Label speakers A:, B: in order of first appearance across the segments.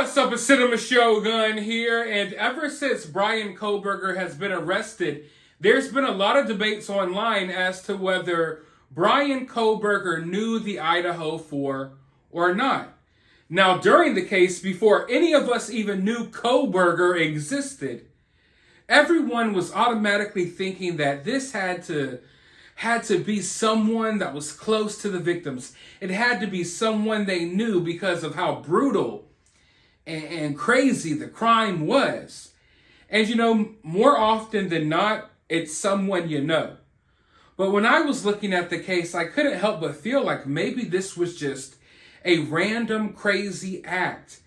A: What's up, it's Cinema Shogun here, and ever since Bryan Kohberger has been arrested, there's been a lot of debates online as to whether Bryan Kohberger knew the Idaho 4 or not. Now, during the case, before any of us even knew Kohberger existed, everyone was automatically thinking that this had to be someone that was close to the victims. It had to be someone they knew because of how brutal and crazy the crime was. And more often than not, it's someone you know. But when I was looking at the case, I couldn't help but feel like maybe this was just a random crazy act,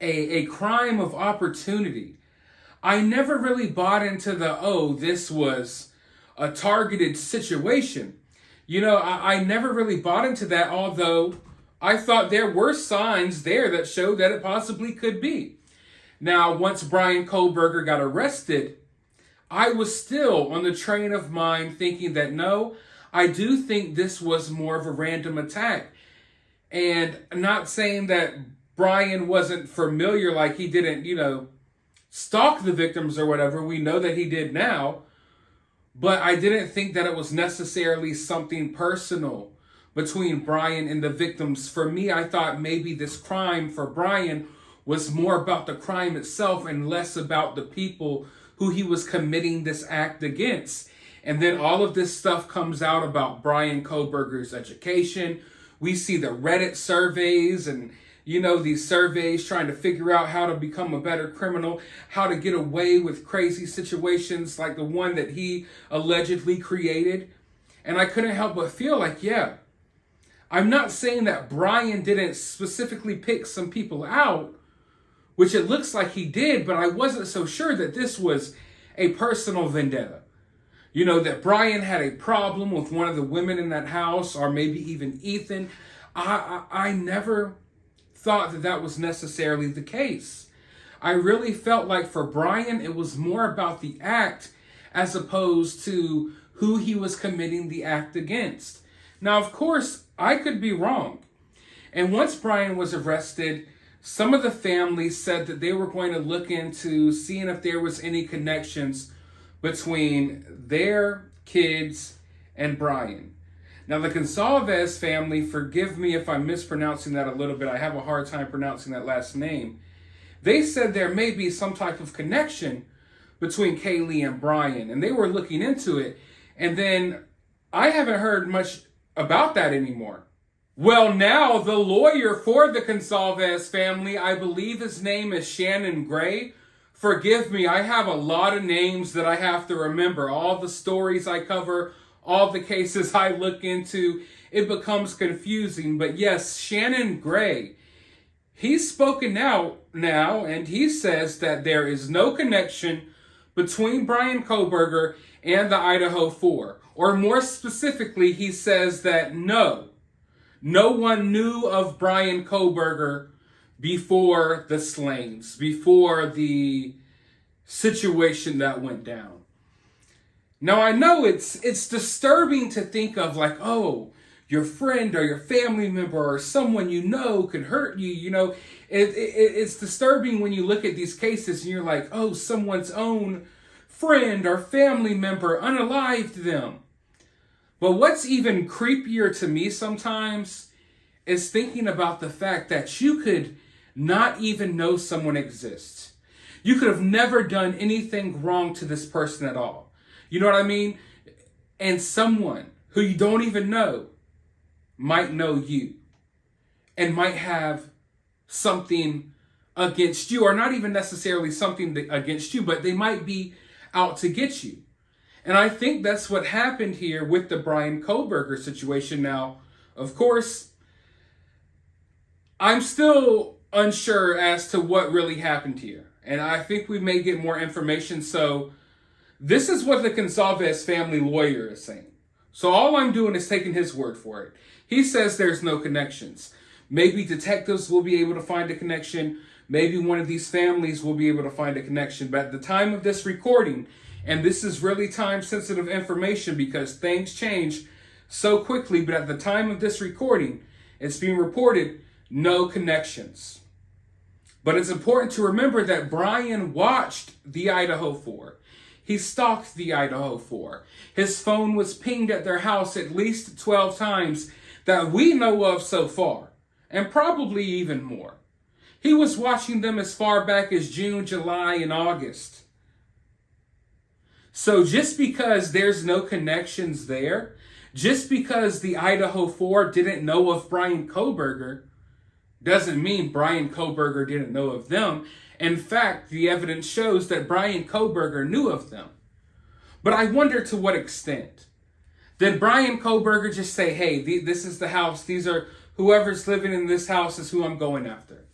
A: a crime of opportunity. I never really bought into this was a targeted situation. I never really bought into that, although I thought there were signs there that showed that it possibly could be. Now, once Bryan Kohberger got arrested, I was still on the train of mind thinking that no, I do think this was more of a random attack. And I'm not saying that Bryan wasn't familiar, like he didn't, stalk the victims or whatever. We know that he did now. But I didn't think that it was necessarily something personal between Bryan and the victims. For me, I thought maybe this crime for Bryan was more about the crime itself and less about the people who he was committing this act against. And then all of this stuff comes out about Bryan Kohberger's education. We see the Reddit surveys and, these surveys trying to figure out how to become a better criminal, how to get away with crazy situations like the one that he allegedly created. And I couldn't help but feel like, I'm not saying that Bryan didn't specifically pick some people out, which it looks like he did, but I wasn't so sure that this was a personal vendetta. That Bryan had a problem with one of the women in that house, or maybe even Ethan. I never thought that was necessarily the case. I really felt like for Bryan, it was more about the act as opposed to who he was committing the act against. Now, of course, I could be wrong. And once Bryan was arrested, some of the family said that they were going to look into seeing if there was any connections between their kids and Bryan. Now, the Goncalves family, forgive me if I'm mispronouncing that a little bit. I have a hard time pronouncing that last name. They said there may be some type of connection between Kaylee and Bryan, and they were looking into it. And then I haven't heard much about that anymore. Well, now the lawyer for the Goncalves family, I believe his name is Shannon Gray. Forgive me, I have a lot of names that I have to remember. All the stories I cover, all the cases I look into, it becomes confusing. But yes, Shannon Gray, he's spoken out now, and he says that there is no connection between Bryan Kohberger and the Idaho 4. Or more specifically, he says that no one knew of Bryan Kohberger before the slayings, before the situation that went down. Now, I know it's disturbing to think of like, your friend or your family member or someone could hurt you, It's disturbing when you look at these cases and you're like, someone's own friend or family member unalived them. But what's even creepier to me sometimes is thinking about the fact that you could not even know someone exists. You could have never done anything wrong to this person at all. You know what I mean? And someone who you don't even know might know you and might have something against you, or not even necessarily something against you, but they might be out to get you. And I think that's what happened here with the Bryan Kohberger situation. Now, of course, I'm still unsure as to what really happened here. And I think we may get more information. So this is what the Goncalves family lawyer is saying. So all I'm doing is taking his word for it. He says there's no connections. Maybe detectives will be able to find a connection. Maybe one of these families will be able to find a connection. But at the time of this recording, and this is really time-sensitive information because things change so quickly, but at the time of this recording, it's being reported no connections. But it's important to remember that Bryan watched the Idaho 4. He stalked the Idaho 4. His phone was pinged at their house at least 12 times that we know of so far, and probably even more. He was watching them as far back as June, July, and August. So just because there's no connections there, just because the Idaho 4 didn't know of Bryan Kohberger, doesn't mean Bryan Kohberger didn't know of them. In fact, the evidence shows that Bryan Kohberger knew of them. But I wonder to what extent. Did Bryan Kohberger just say, hey, this is the house, these are, whoever's living in this house is who I'm going after?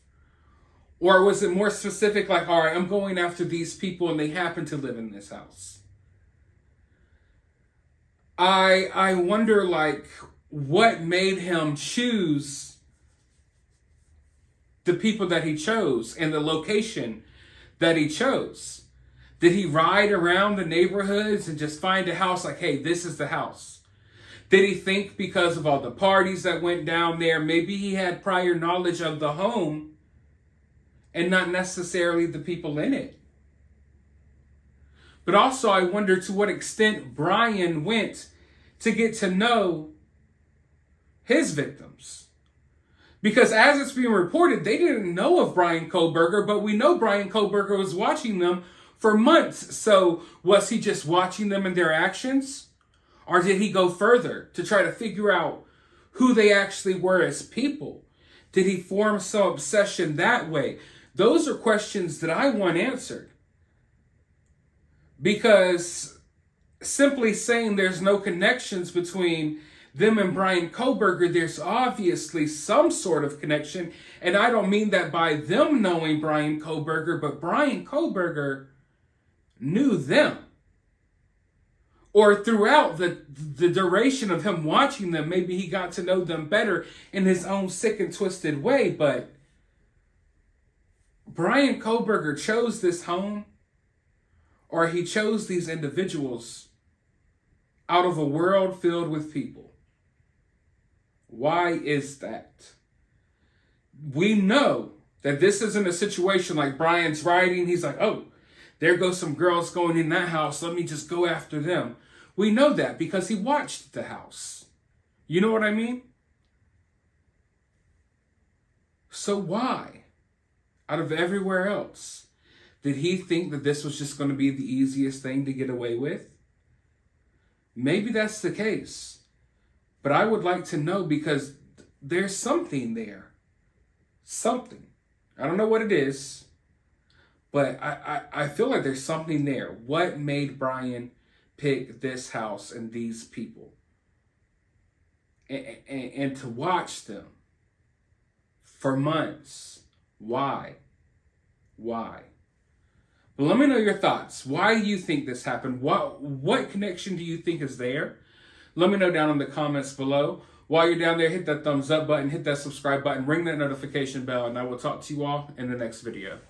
A: Or was it more specific, like, all right, I'm going after these people and they happen to live in this house? I wonder, like, what made him choose the people that he chose and the location that he chose. Did he ride around the neighborhoods and just find a house like, hey, this is the house? Did he think because of all the parties that went down there, maybe he had prior knowledge of the home and not necessarily the people in it? But also I wonder to what extent Bryan went to get to know his victims. Because as it's being reported, they didn't know of Bryan Kohberger, but we know Bryan Kohberger was watching them for months. So was he just watching them and their actions? Or did he go further to try to figure out who they actually were as people? Did he form some obsession that way? Those are questions that I want answered. Because simply saying there's no connections between them and Bryan Kohberger, there's obviously some sort of connection. And I don't mean that by them knowing Bryan Kohberger, but Bryan Kohberger knew them. Or throughout the duration of him watching them, maybe he got to know them better in his own sick and twisted way. But Bryan Kohberger chose this home, or he chose these individuals out of a world filled with people. Why is that? We know that this isn't a situation like Bryan's writing. He's like, oh, there goes some girls going in that house. Let me just go after them. We know that because he watched the house. You know what I mean? So why, out of everywhere else, did he think that this was just going to be the easiest thing to get away with? Maybe that's the case. But I would like to know, because there's something there. Something. I don't know what it is, but I feel like there's something there. What made Bryan pick this house and these people? And to watch them for months. Why? Why? But let me know your thoughts. Why do you think this happened? What connection do you think is there? Let me know down in the comments below. While you're down there, hit that thumbs up button, hit that subscribe button, ring that notification bell, and I will talk to you all in the next video.